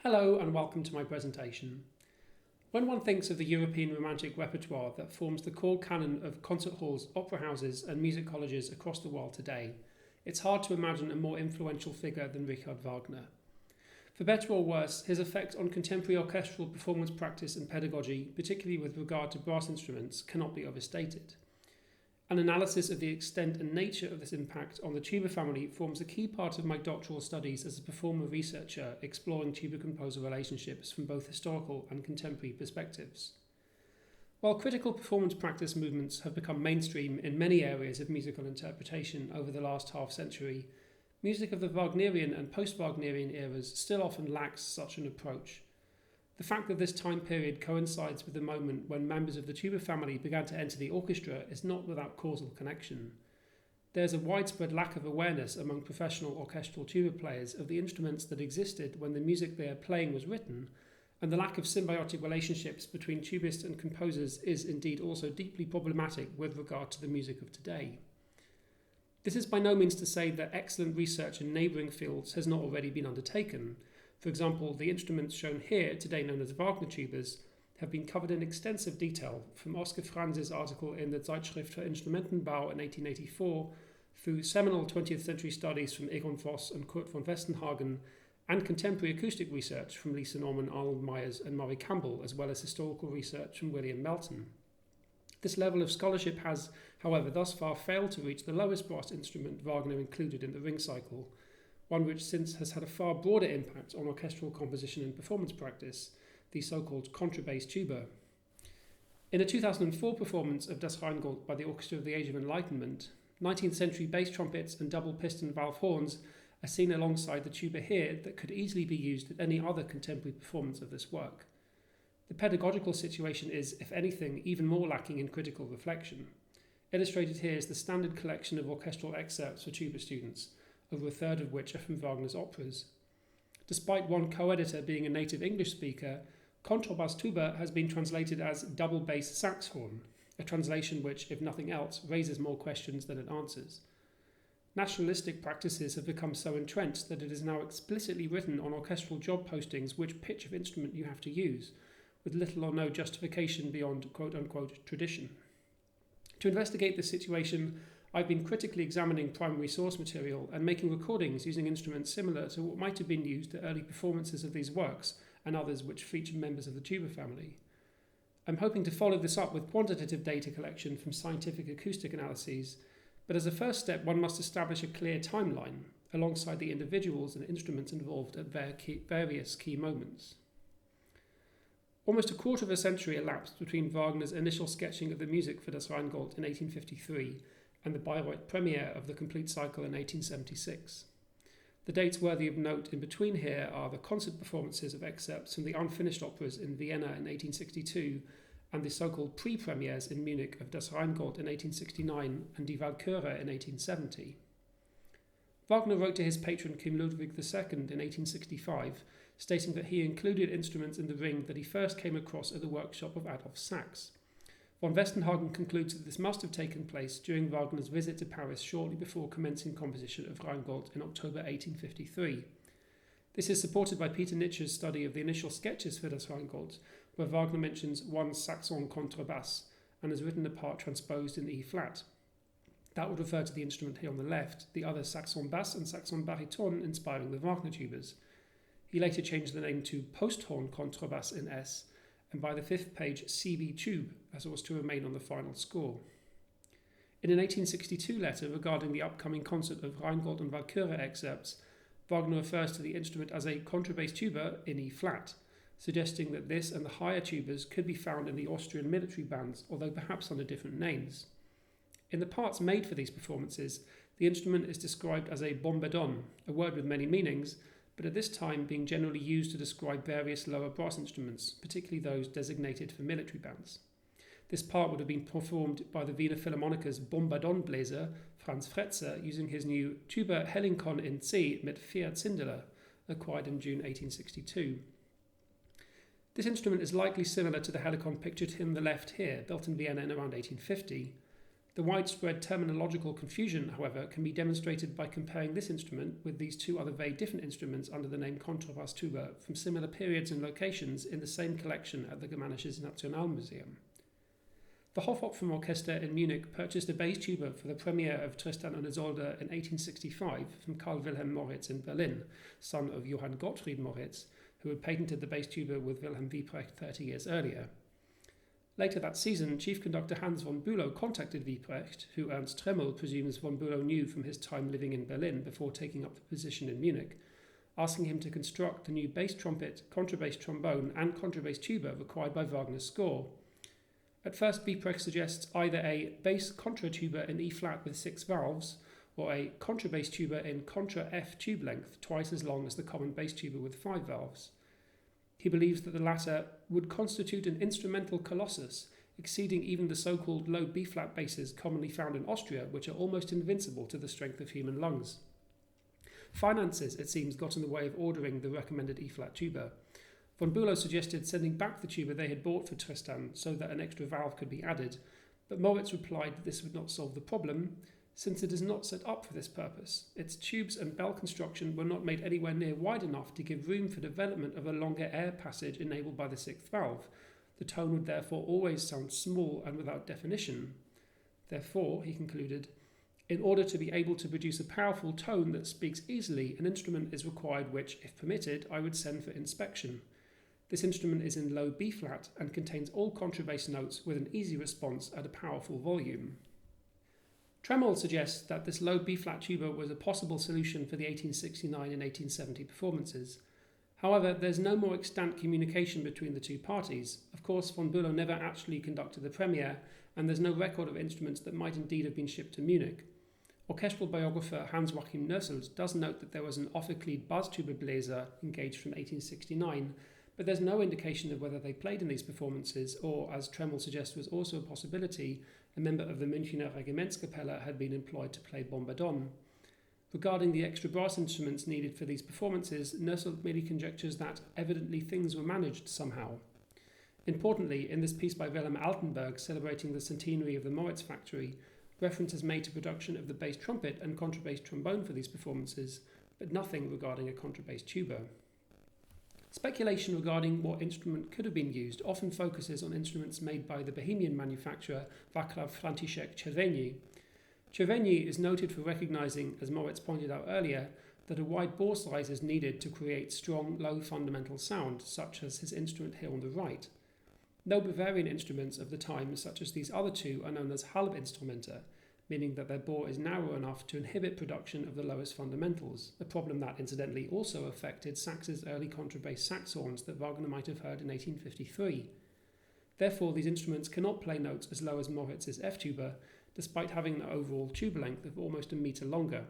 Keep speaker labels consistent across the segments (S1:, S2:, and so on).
S1: Hello and welcome to my presentation. When one thinks of the European Romantic repertoire that forms the core canon of concert halls, opera houses and music colleges across the world today, it's hard to imagine a more influential figure than Richard Wagner. For better or worse, his effect on contemporary orchestral performance practice and pedagogy, particularly with regard to brass instruments, cannot be overstated. An analysis of the extent and nature of this impact on the tuba family forms a key part of my doctoral studies as a performer researcher exploring tuba-composer relationships from both historical and contemporary perspectives. While critical performance practice movements have become mainstream in many areas of musical interpretation over the last half-century, music of the Wagnerian and post-Wagnerian eras still often lacks such an approach. The fact that this time period coincides with the moment when members of the tuba family began to enter the orchestra is not without causal connection. There is a widespread lack of awareness among professional orchestral tuba players of the instruments that existed when the music they are playing was written, and the lack of symbiotic relationships between tubists and composers is indeed also deeply problematic with regard to the music of today. This is by no means to say that excellent research in neighbouring fields has not already been undertaken. For example, the instruments shown here, today known as Wagner tubas, have been covered in extensive detail, from Oskar Franz's article in the Zeitschrift für Instrumentenbau in 1884, through seminal 20th century studies from Egon Voss and Kurt von Westenhagen, and contemporary acoustic research from Lisa Norman, Arnold Myers and Murray Campbell, as well as historical research from William Melton. This level of scholarship has, however, thus far failed to reach the lowest brass instrument Wagner included in the ring cycle, one which since has had a far broader impact on orchestral composition and performance practice, the so-called contrabass tuba. In a 2004 performance of Das Rheingold by the Orchestra of the Age of Enlightenment, 19th century bass trumpets and double piston valve horns are seen alongside the tuba here that could easily be used at any other contemporary performance of this work. The pedagogical situation is, if anything, even more lacking in critical reflection. Illustrated here is the standard collection of orchestral excerpts for tuba students, over a third of which are from Wagner's operas. Despite one co-editor being a native English speaker, contrabass tuba has been translated as double bass sax horn, a translation which, if nothing else, raises more questions than it answers. Nationalistic practices have become so entrenched that it is now explicitly written on orchestral job postings which pitch of instrument you have to use, with little or no justification beyond quote-unquote tradition. To investigate this situation, I've been critically examining primary source material and making recordings using instruments similar to what might have been used at early performances of these works and others which feature members of the tuba family. I'm hoping to follow this up with quantitative data collection from scientific acoustic analyses, but as a first step one must establish a clear timeline alongside the individuals and instruments involved at various key moments. Almost a quarter of a century elapsed between Wagner's initial sketching of the music for Das Rheingold in 1853 and the Bayreuth premiere of the complete cycle in 1876. The dates worthy of note in between here are the concert performances of excerpts from the unfinished operas in Vienna in 1862 and the so-called pre-premieres in Munich of Das Rheingold in 1869 and Die Walküre in 1870. Wagner wrote to his patron King Ludwig II in 1865, stating that he included instruments in the ring that he first came across at the workshop of Adolf Sachs. Von Westenhagen concludes that this must have taken place during Wagner's visit to Paris shortly before commencing composition of Rheingold in October 1853. This is supported by Peter Nitscher's study of the initial sketches for Das Rheingold, where Wagner mentions one saxon contrabass and has written a part transposed in E-flat. That would refer to the instrument here on the left, the other saxon bass and saxon baryton inspiring the Wagner tubas. He later changed the name to post-horn contrabass in S, and by the fifth page CB tube, as it was to remain on the final score. In an 1862 letter regarding the upcoming concert of Rheingold and Walküre excerpts, Wagner refers to the instrument as a contrabass tuba in E-flat, suggesting that this and the higher tubas could be found in the Austrian military bands, although perhaps under different names. In the parts made for these performances, the instrument is described as a bombardon, a word with many meanings, but at this time being generally used to describe various lower brass instruments, particularly those designated for military bands. This part would have been performed by the Wiener Philharmoniker's Bombardonbläser, Franz Fretzer, using his new Tuba Helicon in C mit vier Zindler, acquired in June 1862. This instrument is likely similar to the Helicon pictured in the left here, built in Vienna in around 1850. The widespread terminological confusion, however, can be demonstrated by comparing this instrument with these two other very different instruments under the name contrabass tuba from similar periods and locations in the same collection at the Germanisches Nationalmuseum. The Hofopferorchester in Munich purchased a bass tuba for the premiere of Tristan und Isolde in 1865 from Karl Wilhelm Moritz in Berlin, son of Johann Gottfried Moritz, who had patented the bass tuba with Wilhelm Wieprecht 30 years earlier. Later that season, Chief Conductor Hans von Bülow contacted Wieprecht, who Ernst Tremmel presumes von Bülow knew from his time living in Berlin before taking up the position in Munich, asking him to construct the new bass trumpet, contrabass trombone and contrabass tuba required by Wagner's score. At first, Wieprecht suggests either a bass contra tuba in E-flat with 6 valves, or a contrabass tuba in contra F tube length, twice as long as the common bass tuba with 5 valves. He believes that the latter would constitute an instrumental colossus, exceeding even the so-called low B-flat basses commonly found in Austria, which are almost invincible to the strength of human lungs. Finances, it seems, got in the way of ordering the recommended E-flat tuba. Von Bülow suggested sending back the tuba they had bought for Tristan so that an extra valve could be added, but Moritz replied that this would not solve the problem, since it is not set up for this purpose. Its tubes and bell construction were not made anywhere near wide enough to give room for development of a longer air passage enabled by the 6th valve. The tone would therefore always sound small and without definition. Therefore, he concluded, in order to be able to produce a powerful tone that speaks easily, an instrument is required which, if permitted, I would send for inspection. This instrument is in low B-flat and contains all contrabass notes with an easy response at a powerful volume. Tremmel suggests that this low B-flat tuba was a possible solution for the 1869 and 1870 performances. However, there's no more extant communication between the two parties. Of course, von Bülow never actually conducted the premiere, and there's no record of instruments that might indeed have been shipped to Munich. Orchestral biographer Hans-Joachim Nösselt does note that there was an Offerkleid Basstuba Bläser engaged from 1869, but there's no indication of whether they played in these performances, or, as Tremmel suggests was also a possibility, a member of the Münchner Regimentskapelle had been employed to play bombardon. Regarding the extra brass instruments needed for these performances, Nösselt merely conjectures that evidently things were managed somehow. Importantly, in this piece by Wilhelm Altenberg celebrating the centenary of the Moritz factory, reference is made to production of the bass trumpet and contrabass trombone for these performances, but nothing regarding a contrabass tuba. Speculation regarding what instrument could have been used often focuses on instruments made by the Bohemian manufacturer Václav František Červený. Červený is noted for recognizing, as Moritz pointed out earlier, that a wide bore size is needed to create strong, low fundamental sound, such as his instrument here on the right. No Bavarian instruments of the time, such as these other two, are known as Halbinstrumenter, meaning that their bore is narrow enough to inhibit production of the lowest fundamentals, a problem that incidentally also affected Sax's early contrabass sax horns that Wagner might have heard in 1853. Therefore, these instruments cannot play notes as low as Moritz's F-tuba, despite having an overall tuba length of almost a metre longer.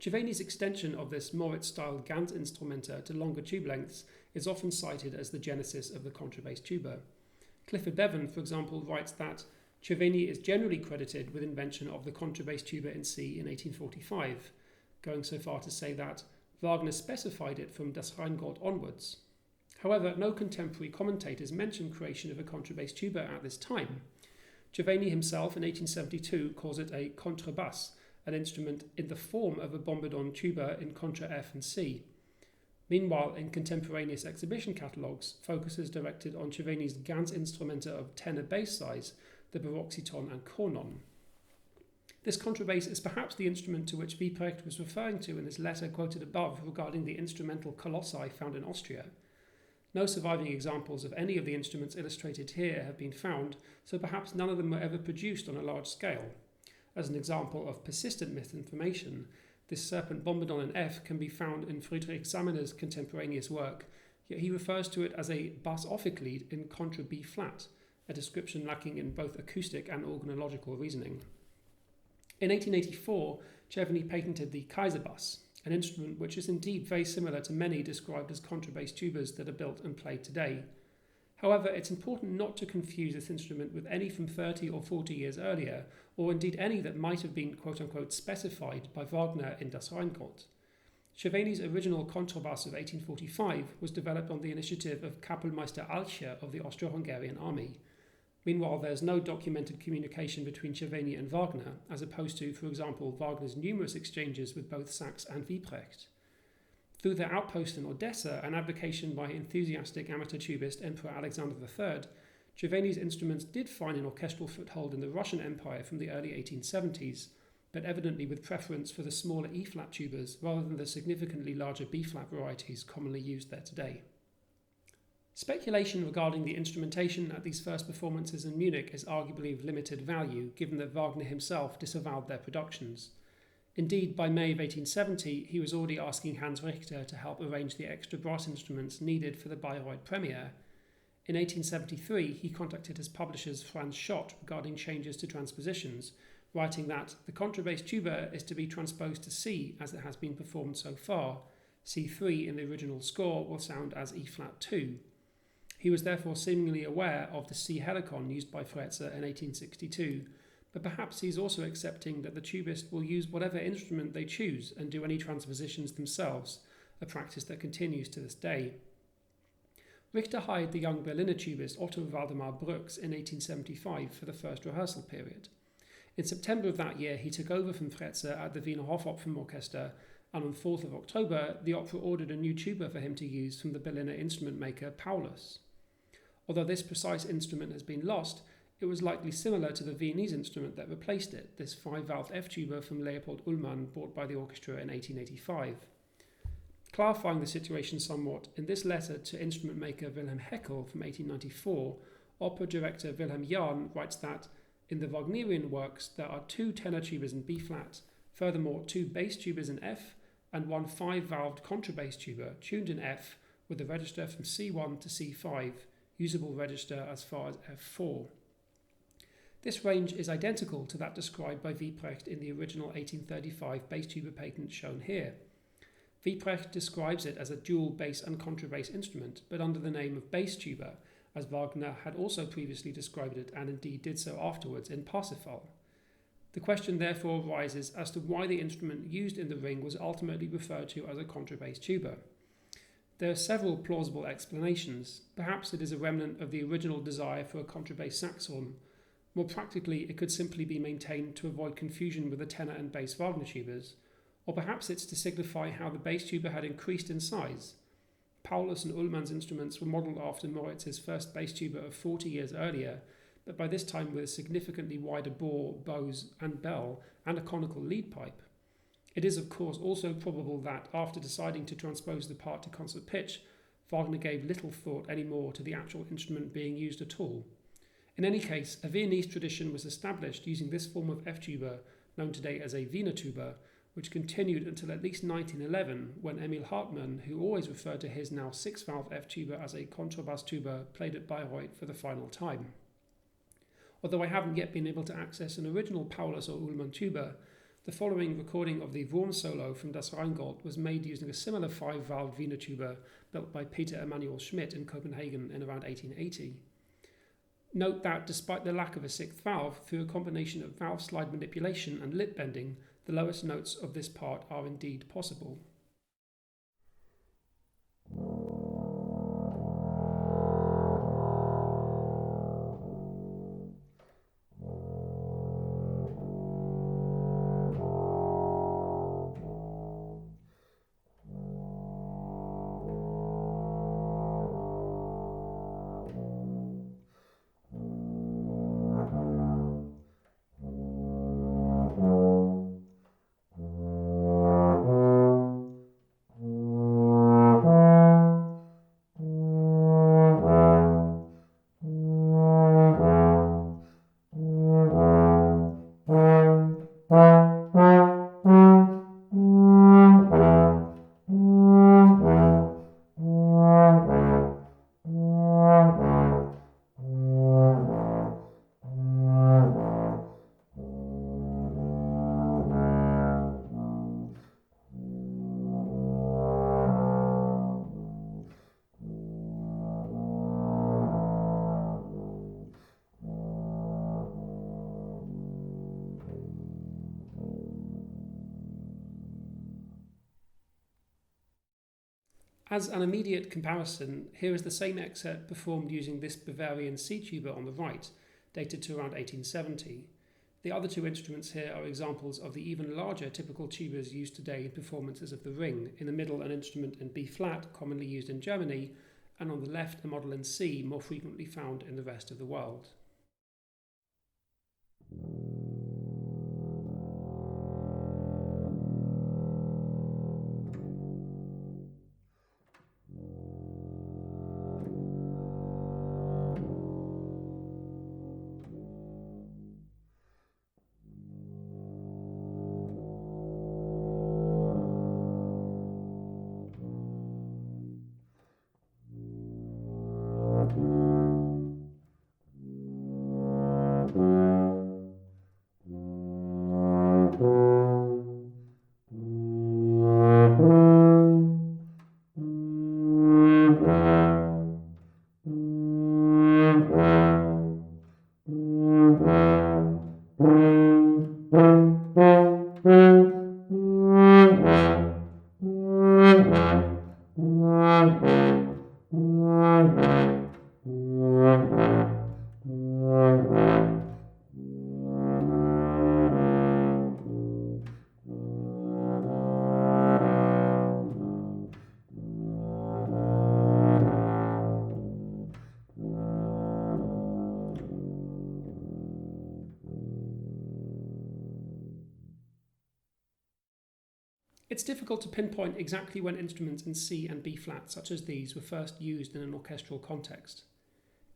S1: Červeny's extension of this Moritz-style Ganzinstrumenter to longer tube lengths is often cited as the genesis of the contrabass tuba. Clifford Bevan, for example, writes that Červený is generally credited with invention of the contrabass tuba in C in 1845, going so far to say that Wagner specified it from Das Rheingold onwards. However, no contemporary commentators mention creation of a contrabass tuba at this time. Červený himself in 1872 calls it a contrabass, an instrument in the form of a bombardon tuba in contra F and C. Meanwhile, in contemporaneous exhibition catalogues, focus is directed on Červeny's Ganzinstrumenter of tenor bass size, the Baroxyton and Cornon. This contrabass is perhaps the instrument to which Wieprecht was referring to in his letter quoted above regarding the instrumental colossi found in Austria. No surviving examples of any of the instruments illustrated here have been found, so perhaps none of them were ever produced on a large scale. As an example of persistent misinformation, this serpent bombardon in F can be found in Friedrich Samener's contemporaneous work, yet he refers to it as a bass Offerkleid in contra B flat, a description lacking in both acoustic and organological reasoning. In 1884, Červený patented the Kaiserbass, an instrument which is indeed very similar to many described as contrabass tubas that are built and played today. However, it's important not to confuse this instrument with any from 30 or 40 years earlier, or indeed any that might have been quote-unquote specified by Wagner in Das Rheingold. Červeny's original contrabass of 1845 was developed on the initiative of Kapellmeister Alcher of the Austro-Hungarian army. Meanwhile, there's no documented communication between Cerveni and Wagner, as opposed to, for example, Wagner's numerous exchanges with both Sachs and Wieprecht. Through their outpost in Odessa and abdication by enthusiastic amateur tubist Emperor Alexander III, Cerveni's instruments did find an orchestral foothold in the Russian Empire from the early 1870s, but evidently with preference for the smaller E-flat tubas rather than the significantly larger B-flat varieties commonly used there today. Speculation regarding the instrumentation at these first performances in Munich is arguably of limited value, given that Wagner himself disavowed their productions. Indeed, by May of 1870, he was already asking Hans Richter to help arrange the extra brass instruments needed for the Bayreuth premiere. In 1873, he contacted his publishers Franz Schott regarding changes to transpositions, writing that the contrabass tuba is to be transposed to C as it has been performed so far. C3 in the original score will sound as E-flat 2. He was therefore seemingly aware of the C helicon used by Fretzer in 1862, but perhaps he's also accepting that the tubist will use whatever instrument they choose and do any transpositions themselves, a practice that continues to this day. Richter hired the young Berliner tubist Otto Waldemar Brooks in 1875 for the first rehearsal period. In September of that year, he took over from Fretzer at the Wiener Hofopfernorchester, and on 4th of October, the opera ordered a new tuba for him to use from the Berliner instrument maker Paulus. Although this precise instrument has been lost, it was likely similar to the Viennese instrument that replaced it, this 5-valved F-tuba from Leopold Ullmann, bought by the orchestra in 1885. Clarifying the situation somewhat, in this letter to instrument maker Wilhelm Heckel from 1894, opera director Wilhelm Jahn writes that in the Wagnerian works there are 2 tenor tubas in B-flat, furthermore 2 bass tubas in F, and 1 5-valved contrabass tuba tuned in F with a register from C1 to C5, usable register as far as F4. This range is identical to that described by Wieprecht in the original 1835 bass tuba patent shown here. Wieprecht describes it as a dual bass and contrabass instrument, but under the name of bass tuba, as Wagner had also previously described it and indeed did so afterwards in Parsifal. The question therefore arises as to why the instrument used in the ring was ultimately referred to as a contrabass tuba. There are several plausible explanations. Perhaps it is a remnant of the original desire for a contrabass saxhorn. More practically, it could simply be maintained to avoid confusion with the tenor and bass Wagner tubas, or perhaps it's to signify how the bass tuba had increased in size. Paulus and Ullmann's instruments were modelled after Moritz's first bass tuba of 40 years earlier, but by this time with a significantly wider bore, bows and bell, and a conical lead pipe. It is of course also probable that, after deciding to transpose the part to concert pitch, Wagner gave little thought anymore to the actual instrument being used at all. In any case, a Viennese tradition was established using this form of F-tuba, known today as a Wiener tuba, which continued until at least 1911, when Emil Hartmann, who always referred to his now 6-valve F-tuba as a contrabass tuba, played at Bayreuth for the final time. Although I haven't yet been able to access an original Paulus or Ullmann tuba, the following recording of the Wurm solo from Das Rheingold was made using a similar 5-valve Wiener tuba built by Peter Emanuel Schmidt in Copenhagen in around 1880. Note that despite the lack of a 6th valve, through a combination of valve slide manipulation and lip bending, the lowest notes of this part are indeed possible. As an immediate comparison, here is the same excerpt performed using this Bavarian C tuba on the right, dated to around 1870. The other two instruments here are examples of the even larger typical tubas used today in performances of the ring. In the middle, an instrument in B-flat, commonly used in Germany, and on the left, a model in C, more frequently found in the rest of the world. It's difficult to pinpoint exactly when instruments in C and B-flat such as these were first used in an orchestral context.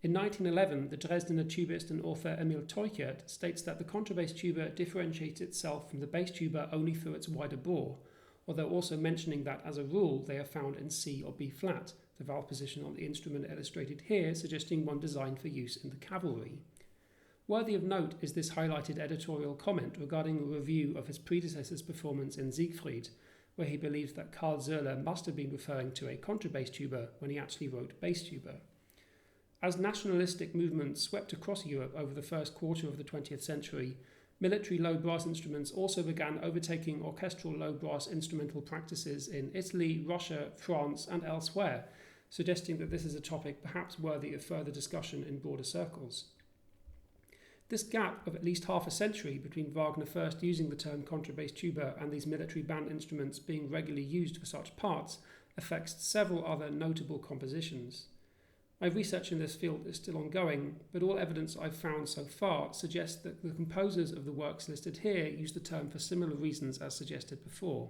S1: In 1911, the Dresdener tubist and author Emil Teuchert states that the contrabass tuba differentiates itself from the bass tuba only through its wider bore, although also mentioning that as a rule they are found in C or B-flat, the valve position on the instrument illustrated here suggesting one designed for use in the cavalry. Worthy of note is this highlighted editorial comment regarding a review of his predecessor's performance in Siegfried, where he believes that Karl Zöller must have been referring to a contrabass tuba when he actually wrote bass tuba. As nationalistic movements swept across Europe over the first quarter of the 20th century, military low brass instruments also began overtaking orchestral low brass instrumental practices in Italy, Russia, France, and elsewhere, suggesting that this is a topic perhaps worthy of further discussion in broader circles. This gap of at least half a century between Wagner first using the term contrabass tuba and these military band instruments being regularly used for such parts affects several other notable compositions. My research in this field is still ongoing, but all evidence I've found so far suggests that the composers of the works listed here use the term for similar reasons as suggested before.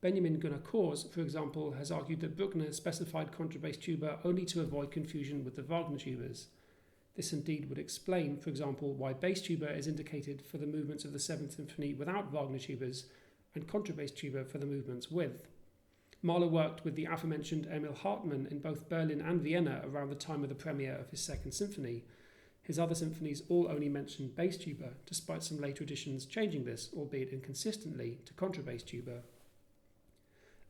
S1: Benjamin Gunnar Kors, for example, has argued that Bruckner specified contrabass tuba only to avoid confusion with the Wagner tubas. This indeed would explain, for example, why bass tuba is indicated for the movements of the 7th Symphony without Wagner tubas and contrabass tuba for the movements with. Mahler worked with the aforementioned Emil Hartmann in both Berlin and Vienna around the time of the premiere of his 2nd Symphony. His other symphonies all only mentioned bass tuba, despite some later editions changing this, albeit inconsistently, to contrabass tuba.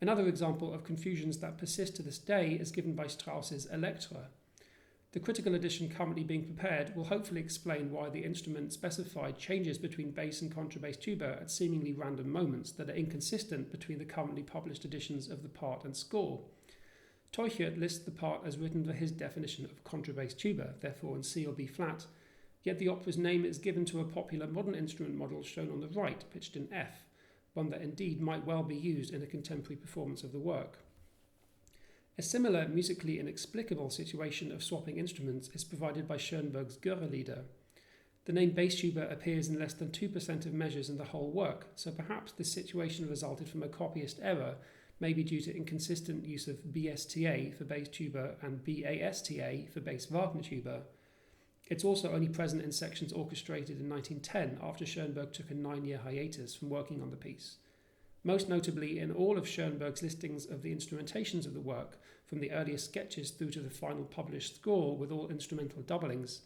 S1: Another example of confusions that persist to this day is given by Strauss's Elektra. The critical edition currently being prepared will hopefully explain why the instrument specified changes between bass and contrabass tuba at seemingly random moments that are inconsistent between the currently published editions of the part and score. Teuchert lists the part as written for his definition of contrabass tuba, therefore in C or B flat, yet the opera's name is given to a popular modern instrument model shown on the right, pitched in F, one that indeed might well be used in a contemporary performance of the work. A similar musically inexplicable situation of swapping instruments is provided by Schoenberg's Göre-Lieder. The name bass tuba appears in less than 2% of measures in the whole work, so perhaps this situation resulted from a copyist error, maybe due to inconsistent use of BSTA for bass tuba and BASTA for bass Wagner tuba. It's also only present in sections orchestrated in 1910 after Schoenberg took a 9-year hiatus from working on the piece. Most notably in all of Schoenberg's listings of the instrumentations of the work, from the earliest sketches through to the final published score with all instrumental doublings.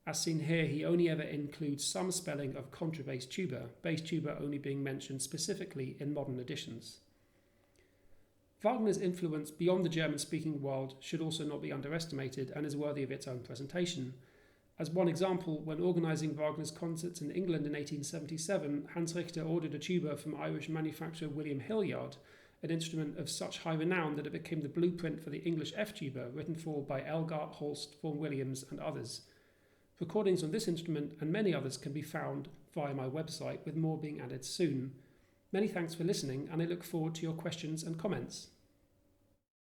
S1: As seen here, he only ever includes some spelling of contrabass tuba, bass tuba only being mentioned specifically in modern editions. Wagner's influence beyond the German-speaking world should also not be underestimated and is worthy of its own presentation. As one example, when organising Wagner's concerts in England in 1877, Hans Richter ordered a tuba from Irish manufacturer William Hilliard, an instrument of such high renown that it became the blueprint for the English F tuba, written for by Elgar, Holst, Vaughan Williams and others. Recordings on this instrument and many others can be found via my website, with more being added soon. Many thanks for listening, and I look forward to your questions and comments.